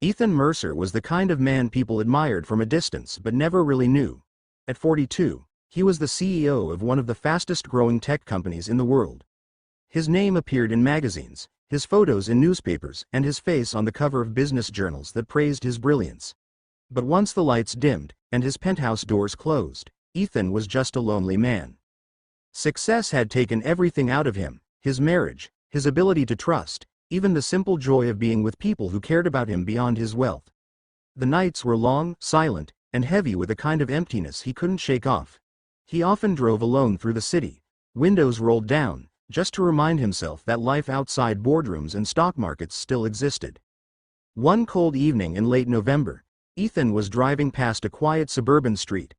Ethan Mercer was the kind of man people admired from a distance but never really knew. At 42, he was the CEO of one of the fastest-growing tech companies in the world. His name appeared in magazines, his photos in newspapers, and his face on the cover of business journals that praised his brilliance. But once the lights dimmed, and his penthouse doors closed, Ethan was just a lonely man. Success had taken everything out of him, his marriage, his ability to trust, even the simple joy of being with people who cared about him beyond his wealth. The nights were long, silent, and heavy with a kind of emptiness he couldn't shake off. He often drove alone through the city, windows rolled down, just to remind himself that life outside boardrooms and stock markets still existed. One cold evening in late November, Ethan was driving past a quiet suburban street.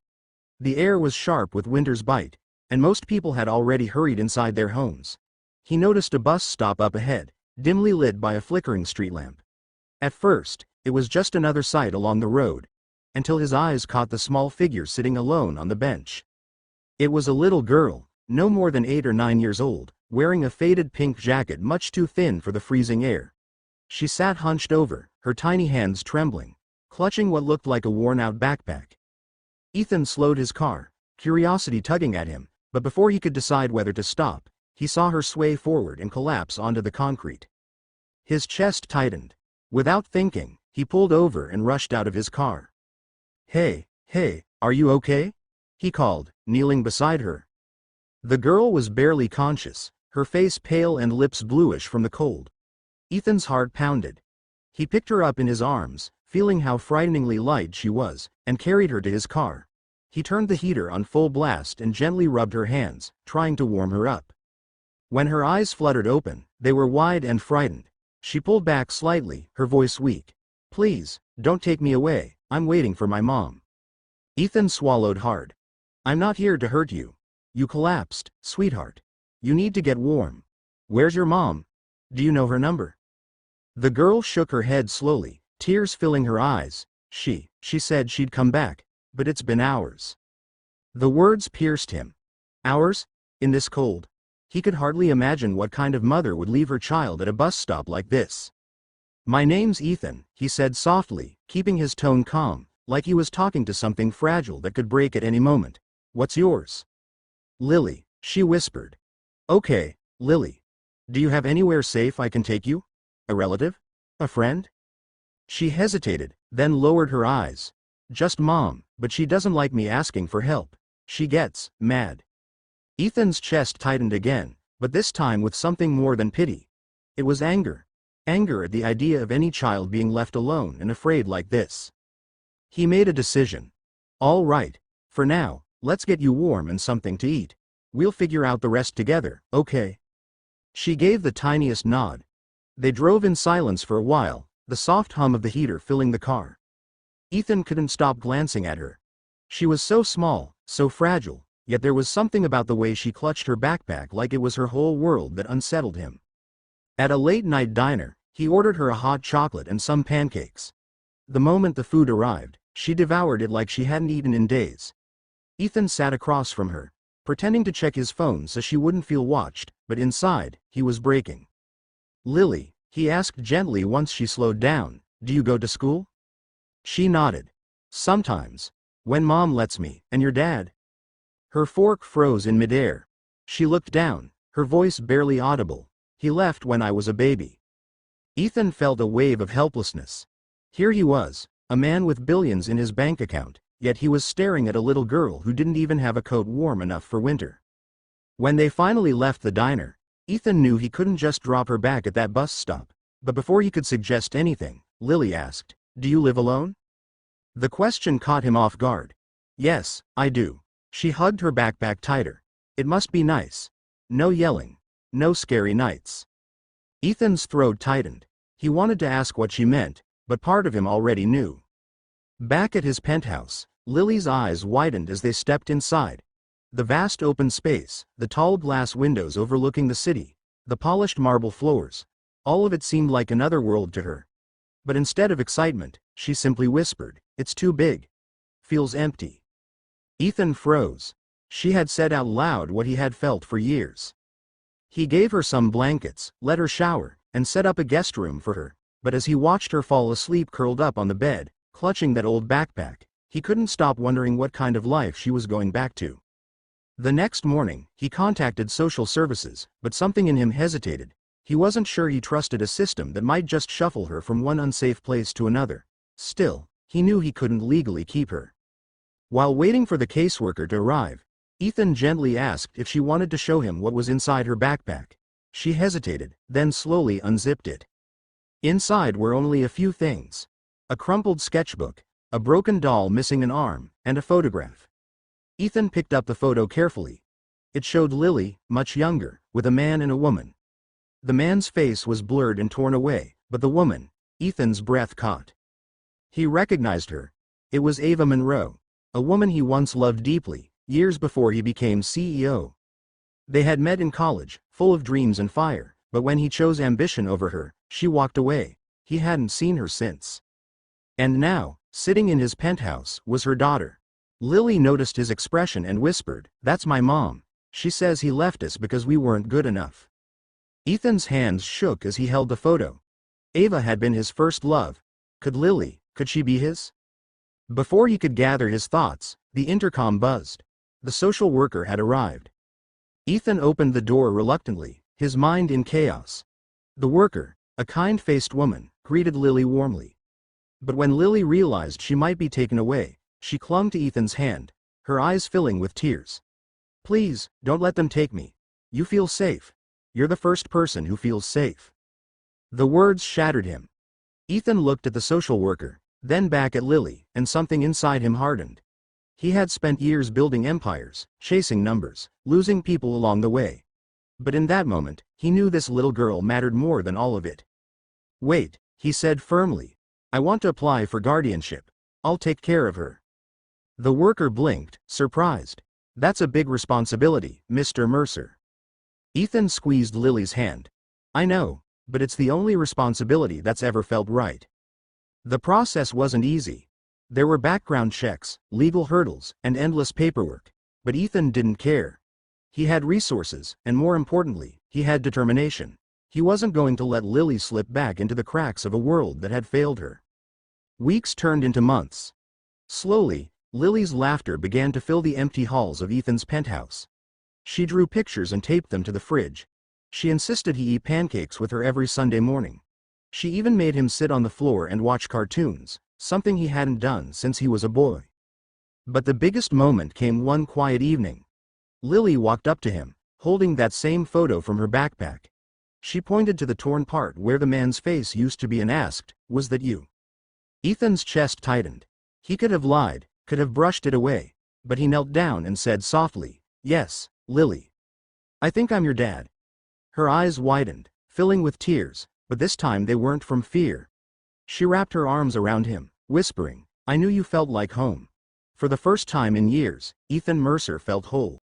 The air was sharp with winter's bite, and most people had already hurried inside their homes. He noticed a bus stop up ahead, dimly lit by a flickering street lamp. At first, it was just another sight along the road, until his eyes caught the small figure sitting alone on the bench. It was a little girl, no more than 8 or 9 years old, wearing a faded pink jacket much too thin for the freezing air. She sat hunched over, her tiny hands trembling, clutching what looked like a worn-out backpack. Ethan slowed his car, curiosity tugging at him, but before he could decide whether to stop, he saw her sway forward and collapse onto the concrete. His chest tightened. Without thinking, he pulled over and rushed out of his car. "Hey, are you okay?" he called, kneeling beside her. The girl was barely conscious, her face pale and lips bluish from the cold. Ethan's heart pounded. He picked her up in his arms, feeling how frighteningly light she was, and carried her to his car. He turned the heater on full blast and gently rubbed her hands, trying to warm her up. When her eyes fluttered open, they were wide and frightened. She pulled back slightly, her voice weak. "Please, don't take me away, I'm waiting for my mom." Ethan swallowed hard. "I'm not here to hurt you. You collapsed, sweetheart. You need to get warm. Where's your mom? Do you know her number?" The girl shook her head slowly, tears filling her eyes. She said she'd come back, but it's been hours." The words pierced him. Hours? In this cold? He could hardly imagine what kind of mother would leave her child at a bus stop like this. "My name's Ethan," he said softly, keeping his tone calm, like he was talking to something fragile that could break at any moment. "What's yours?" "Lily," she whispered. "Okay, Lily. Do you have anywhere safe I can take you? A relative? A friend?" She hesitated, then lowered her eyes. "Just Mom, but she doesn't like me asking for help. She gets mad." Ethan's chest tightened again, but this time with something more than pity. It was anger. Anger at the idea of any child being left alone and afraid like this. He made a decision. "All right. For now, let's get you warm and something to eat. We'll figure out the rest together, okay?" She gave the tiniest nod. They drove in silence for a while, the soft hum of the heater filling the car. Ethan couldn't stop glancing at her. She was so small, so fragile, yet there was something about the way she clutched her backpack like it was her whole world that unsettled him. At a late-night diner, he ordered her a hot chocolate and some pancakes. The moment the food arrived, she devoured it like she hadn't eaten in days. Ethan sat across from her, pretending to check his phone so she wouldn't feel watched, but inside, he was breaking. "Lily," he asked gently once she slowed down, "do you go to school?" She nodded. "Sometimes. When Mom lets me, and your dad?" Her fork froze in midair. She looked down, her voice barely audible. "He left when I was a baby." Ethan felt a wave of helplessness. Here he was, a man with billions in his bank account, yet he was staring at a little girl who didn't even have a coat warm enough for winter. When they finally left the diner, Ethan knew he couldn't just drop her back at that bus stop. But before he could suggest anything, Lily asked, "Do you live alone?" The question caught him off guard. "Yes, I do." She hugged her backpack tighter. "It must be nice. No yelling. No scary nights." Ethan's throat tightened. He wanted to ask what she meant, but part of him already knew. Back at his penthouse, Lily's eyes widened as they stepped inside. The vast open space, the tall glass windows overlooking the city, the polished marble floors, all of it seemed like another world to her. But instead of excitement, she simply whispered, "It's too big. Feels empty." Ethan froze. She had said out loud what he had felt for years. He gave her some blankets, let her shower, and set up a guest room for her. But as he watched her fall asleep curled up on the bed, clutching that old backpack, he couldn't stop wondering what kind of life she was going back to. The next morning, he contacted social services, but something in him hesitated. He wasn't sure he trusted a system that might just shuffle her from one unsafe place to another. Still, he knew he couldn't legally keep her. While waiting for the caseworker to arrive, Ethan gently asked if she wanted to show him what was inside her backpack. She hesitated, then slowly unzipped it. Inside were only a few things: a crumpled sketchbook, a broken doll missing an arm, and a photograph. Ethan picked up the photo carefully. It showed Lily, much younger, with a man and a woman. The man's face was blurred and torn away, but the woman, Ethan's breath caught. He recognized her. It was Ava Monroe, a woman he once loved deeply, years before he became CEO. They had met in college, full of dreams and fire, but when he chose ambition over her, she walked away. He hadn't seen her since. And now, sitting in his penthouse, was her daughter. Lily noticed his expression and whispered, "That's my mom. She says he left us because we weren't good enough." Ethan's hands shook as he held the photo. Ava had been his first love. Could she be his? Before he could gather his thoughts, the intercom buzzed. The social worker had arrived. Ethan opened the door reluctantly, his mind in chaos. The worker, a kind-faced woman, greeted Lily warmly. But when Lily realized she might be taken away, she clung to Ethan's hand, her eyes filling with tears. "Please, don't let them take me. You feel safe. You're the first person who feels safe." The words shattered him. Ethan looked at the social worker, then back at Lily, and something inside him hardened. He had spent years building empires, chasing numbers, losing people along the way. But in that moment, he knew this little girl mattered more than all of it. "Wait," he said firmly. "I want to apply for guardianship. I'll take care of her." The worker blinked, surprised. "That's a big responsibility, Mr. Mercer." Ethan squeezed Lily's hand. "I know, but it's the only responsibility that's ever felt right." The process wasn't easy. There were background checks, legal hurdles, and endless paperwork. But Ethan didn't care. He had resources, and more importantly, he had determination. He wasn't going to let Lily slip back into the cracks of a world that had failed her. Weeks turned into months. Slowly, Lily's laughter began to fill the empty halls of Ethan's penthouse. She drew pictures and taped them to the fridge. She insisted he eat pancakes with her every Sunday morning. She even made him sit on the floor and watch cartoons, something he hadn't done since he was a boy. But the biggest moment came one quiet evening. Lily walked up to him, holding that same photo from her backpack. She pointed to the torn part where the man's face used to be and asked, "Was that you?" Ethan's chest tightened. He could have lied, could have brushed it away, but he knelt down and said softly, "Yes, Lily. I think I'm your dad." Her eyes widened, filling with tears, but this time they weren't from fear. She wrapped her arms around him, whispering, "I knew you felt like home." For the first time in years, Ethan Mercer felt whole.